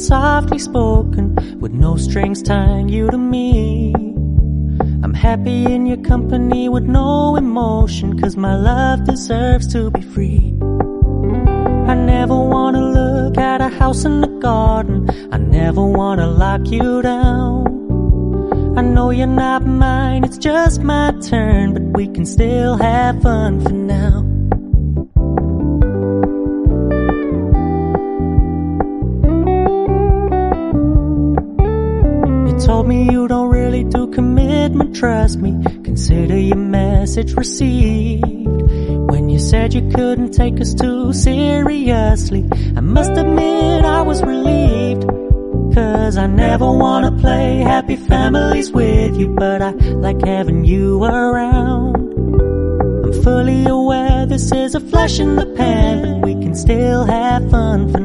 softly spoken, with no strings tying you to me. I'm happy in your company with no emotion, 'cause my love deserves to be free. I never wanna look at a house in the garden, I never wanna lock you down. I know you're not mine, it's just my turn, but we can still have fun for now. You told me you don't really do commitment, trust me, consider your message received. When you said you couldn't take us too seriously, I must admit I was relieved. 'Cause I never wanna play happy families with you, but I like having you around. I'm fully aware this is a flash in the pan, but we can still have fun for